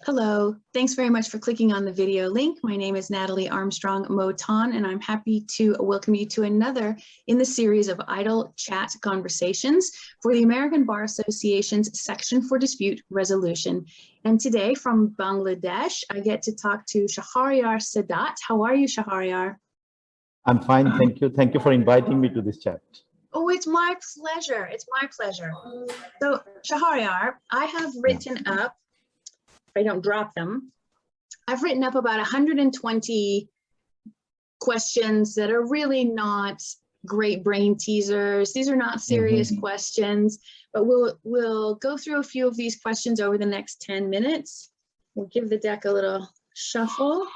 Hello, thanks very much for clicking on the video link. My name is Natalie Armstrong-Motin, and I'm happy to welcome you to another in the series of idle chat conversations for the American Bar Association's Section for Dispute Resolution. And today from Bangladesh, I get to talk to Shahariar Sadat. How are you, Shahariar? I'm fine, thank you. Thank you for inviting me to this chat. Oh, it's my pleasure. It's my pleasure. So, Shahariar, I have written up, if I don't drop them, I've written up about 120 questions that are really not great brain teasers. These are not serious questions, but we'll go through a few of these questions over the next 10 minutes. We'll give the deck a little shuffle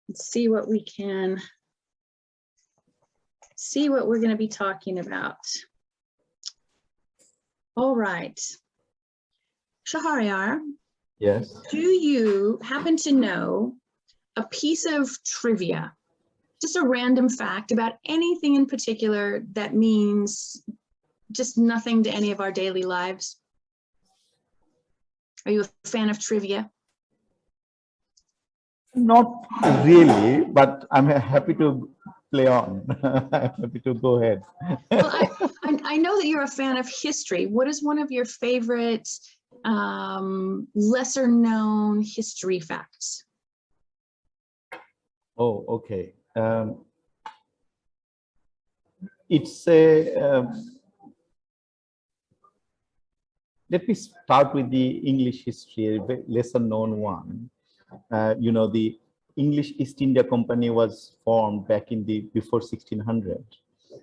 and see what we can see what we're going to be talking about. All right. Shahariar, yes. Do you happen to know a piece of trivia, just a random fact about anything in particular that means just nothing to any of our daily lives? Are you a fan of trivia? Not really, but I'm happy to play on. I'm happy to go ahead. Well, I know that you're a fan of history. What is one of your favorite lesser known history facts? Oh, okay. It's a, let me start with the English history, a lesser known one. You know, the English East India Company was formed back in the before 1600,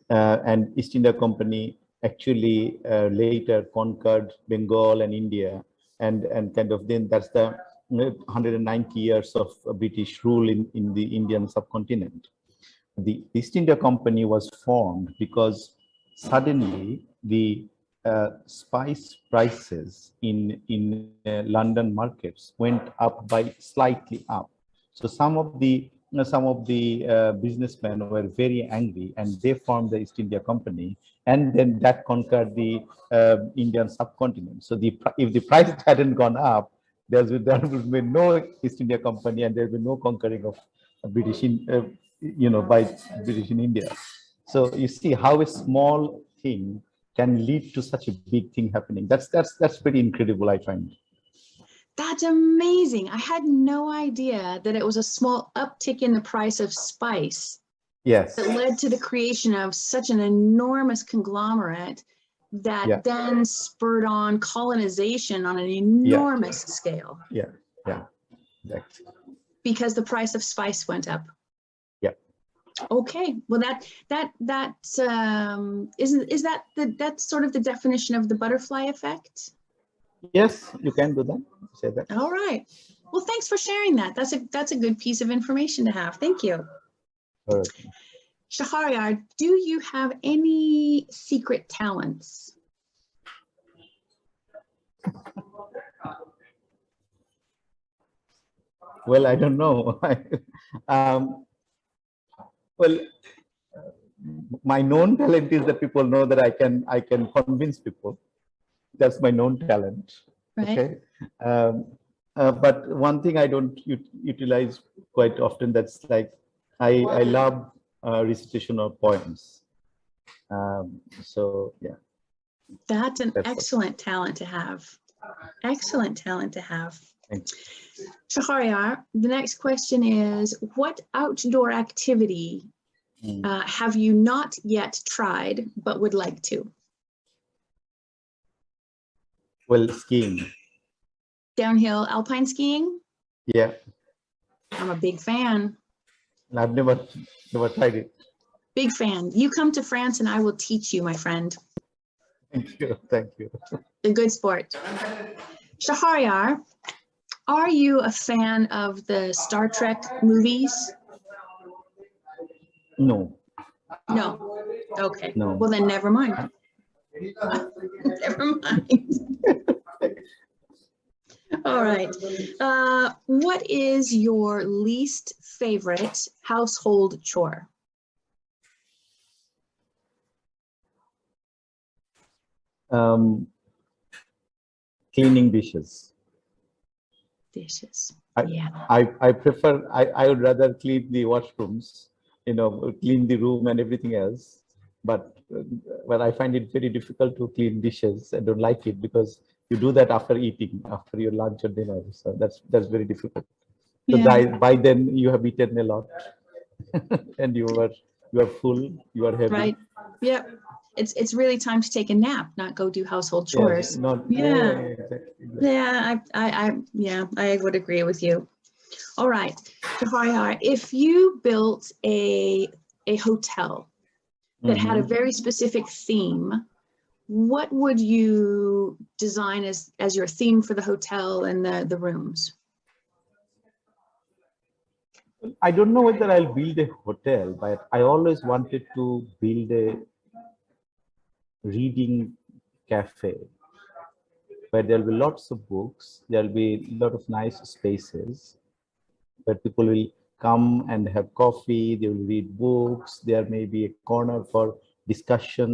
and East India Company actually later conquered Bengal and India, and kind of then that's the 190 years of British rule in the Indian subcontinent. The East India Company was formed because suddenly the spice prices in London markets went up by slightly up. So some of the businessmen were very angry, and they formed the East India Company, and then that conquered the Indian subcontinent. So if the price hadn't gone up, there would be no East India Company, and there would be no conquering of British by British in India. So you see how a small thing can lead to such a big thing happening. That's pretty incredible, I find. That's amazing. I had no idea that it was a small uptick in the price of spice. Yes. That led to the creation of such an enormous conglomerate that then spurred on colonization on an enormous scale. Yeah. Exactly. Because the price of spice went up. Okay, well that's sort of the definition of the butterfly effect? Yes, you can do that. Say that. All right. Well, thanks for sharing that. That's a good piece of information to have. Thank you. All right. Shahariar, do you have any secret talents? Well, I don't know. Well, my known talent is that people know that I can convince people. That's my known talent. Right. Okay. But one thing I don't utilize quite often, that's like I love recitation of poems. So yeah. That's an excellent talent to have. Excellent talent to have. Thanks. Shahariar, the next question is, what outdoor activity have you not yet tried but would like to? Well, skiing. Downhill alpine skiing? Yeah. I'm a big fan. I've never tried it. Big fan. You come to France and I will teach you, my friend. Thank you. Thank you. A good sport. Shahariar, are you a fan of the Star Trek movies? No. No. Okay. No. Well, then never mind. Never mind. All right. What is your least favorite household chore? Cleaning dishes. Dishes. I, Yeah. I prefer, I would rather clean the washrooms, clean the room and everything else. But I find it very difficult to clean dishes. I don't like it because you do that after eating, after your lunch or dinner. So that's very difficult. So Yeah. by then you have eaten a lot and you are full, you are heavy. Right. Yep. It's really time to take a nap, not go do household Yeah, chores. not, Yeah. exactly. Yeah. I would agree with you. All right. Shahariar, if you built a hotel that had a Mhm. very specific theme, what would you design as your theme for the hotel and the rooms? I don't know whether I'll build a hotel, but I always wanted to build a reading cafe where there'll be lots of books, there'll be a lot of nice spaces where people will come and have coffee, they will read books, there may be a corner for discussion,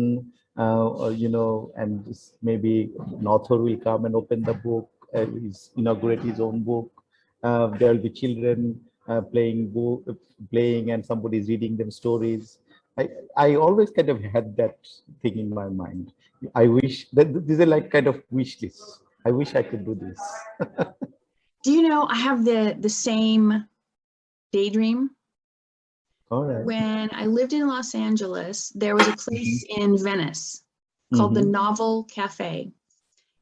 and maybe an author will come and open the book, inaugurate his own book. There will be children playing and somebody is reading them stories. I always kind of had that thing in my mind. I wish that these are like kind of wish lists. I wish I could do this. Do you know I have the same daydream? All right. When I lived in Los Angeles, there was a place in Venice called the Mhm. Novel Cafe.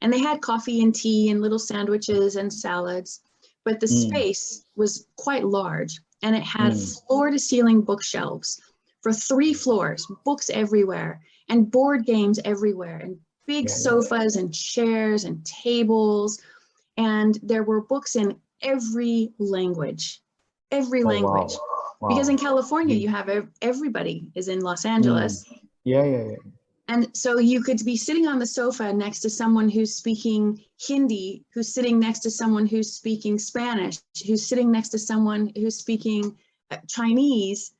And they had coffee and tea and little sandwiches and salads, but the Mm. space was quite large and it had Mm. floor to ceiling bookshelves for 3 floors, books everywhere and board games everywhere and big Yeah. sofas and chairs and tables. And there were books in every language, every Oh, wow. language. Because in Wow. California, Mm. you have everybody is in Los Mm. Angeles. Yeah, yeah, yeah. And so you could be sitting on the sofa next to someone who's speaking Hindi, who's sitting next to someone who's speaking Spanish, who's sitting next to someone who's speaking Chinese.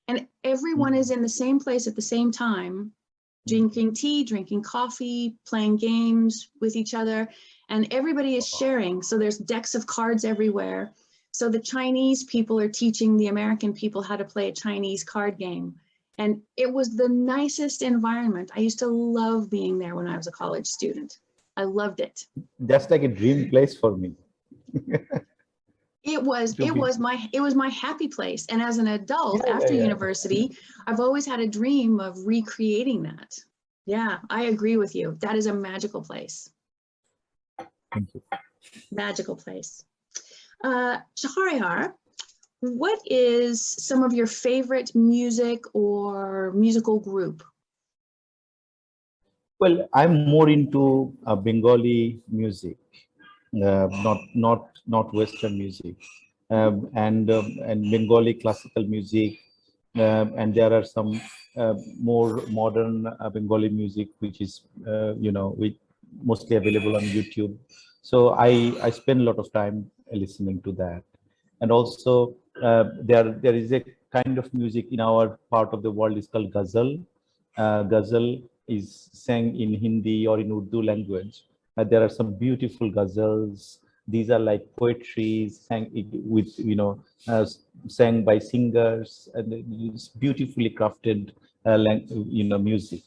And everyone is in the same place at the same time, drinking tea, drinking coffee, playing games with each other. And everybody is sharing. So there's decks of cards everywhere. So the Chinese people are teaching the American people how to play a Chinese card game. And it was the nicest environment. I used to love being there when I was a college student. I loved it. That's like a dream place for me. It was To be. it was my happy place. And as an adult Yeah, after yeah, yeah. university, I've always had a dream of recreating that. Yeah, I agree with you. That is a magical place. Thank you. Magical place. Shahariar, what is some of your favorite music or musical group? Well, I'm more into Bengali music, not Western music, and Bengali classical music, and there are some more modern Bengali music which is which mostly available on YouTube. So I spend a lot of time listening to that, and also there is a kind of music in our part of the world is called ghazal. Ghazal is sang in Hindi or in Urdu language. There are some beautiful ghazals. These are like poetry sang with sang by singers, and it's beautifully crafted music.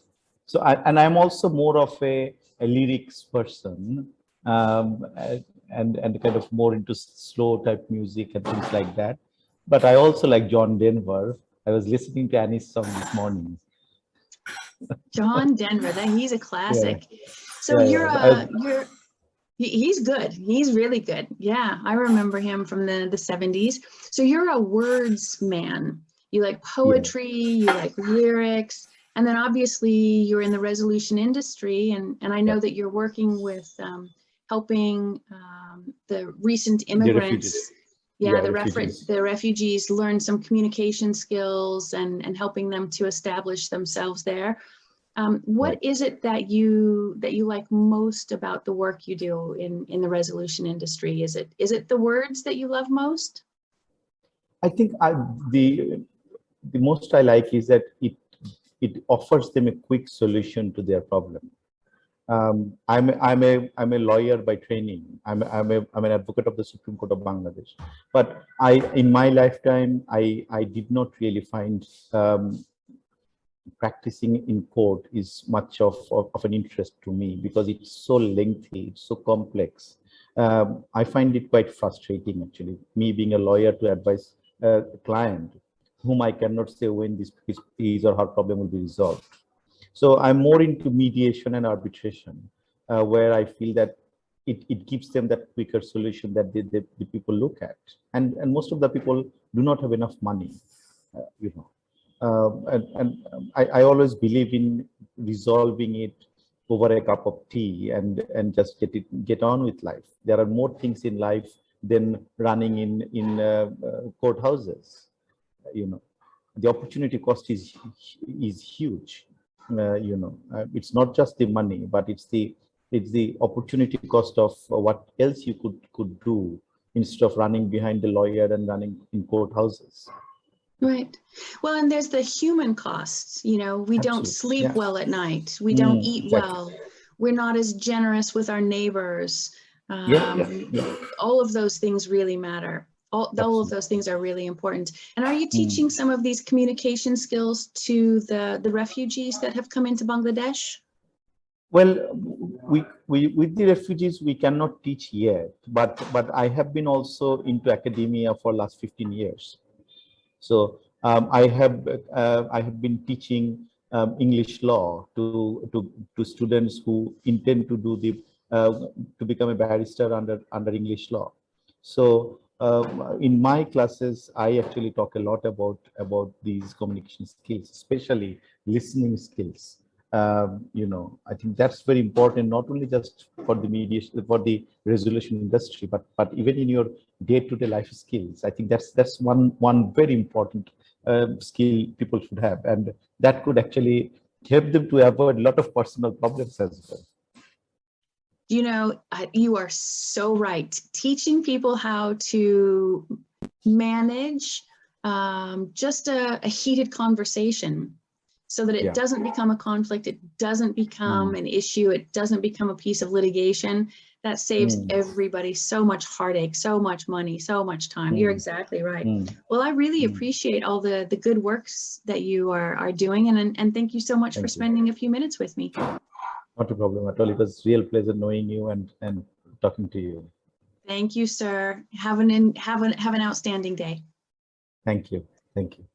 So I'm also more of a lyrics person, um, and kind of more into slow type music and things like that. But I also like John Denver. I was listening to Annie's song this morning. John Denver, he's a Yeah, classic. So yeah, you're yeah. he's good. He's really good. Yeah, I remember him from the 70s. So you're a words man. You like Yeah. poetry, you like lyrics, and then obviously you're in the resolution industry, and I Yeah. know that you're working with helping the recent The refugees. immigrants, Yeah, yeah, refugees. the refugees learn some communication skills and helping them to establish themselves there. What Right. is it that you like most about the work you do in the resolution industry? Is it the words that you love most? I think the most I like is that it offers them a quick solution to their problem. I'm a lawyer by training. I'm an advocate of the Supreme Court of Bangladesh. But in my lifetime, I did not really find practicing in court is much of an interest to me because it's so lengthy, it's so complex. I find it quite frustrating, actually, me being a lawyer to advise a client whom I cannot say when his or her problem will be resolved. So I'm more into mediation and arbitration, where I feel that it gives them that quicker solution that the people look at. And most of the people do not have enough money, you know. I always believe in resolving it over a cup of tea and just get on with life. There are more things in life than running in courthouses. You know, the opportunity cost is huge. It's not just the money, but it's the opportunity cost of what else you could do instead of running behind the lawyer and running in courthouses. Right. Well, and there's the human costs. We don't Absolutely. sleep Yeah. well at night. We don't eat Exactly. well. We're not as generous with our neighbors. Yeah. All of those things really matter. All of those things are really important. And are you teaching some of these communication skills to the refugees that have come into Bangladesh? Well, with the refugees, we cannot teach yet, but I have been also into academia for last 15 years. So I have been teaching English law to students who intend to do to become a barrister under English law. So in my classes, I actually talk a lot about these communication skills, especially listening skills. I think that's very important, not only just for the mediation, for the resolution industry, but even in your day-to-day life skills. I think that's one very important skill people should have, and that could actually help them to avoid a lot of personal problems as well. You are so right. Teaching people how to manage just a heated conversation so that it doesn't become a conflict, it doesn't become an issue, it doesn't become a piece of litigation. That saves everybody so much heartache, so much money, so much time. You're exactly right. Well, I really appreciate all the good works that you are doing, and thank you so much for spending a few minutes with me. Not a problem at all. It was a real pleasure knowing you and talking to you. Thank you, sir. Have an outstanding day. Thank you. Thank you.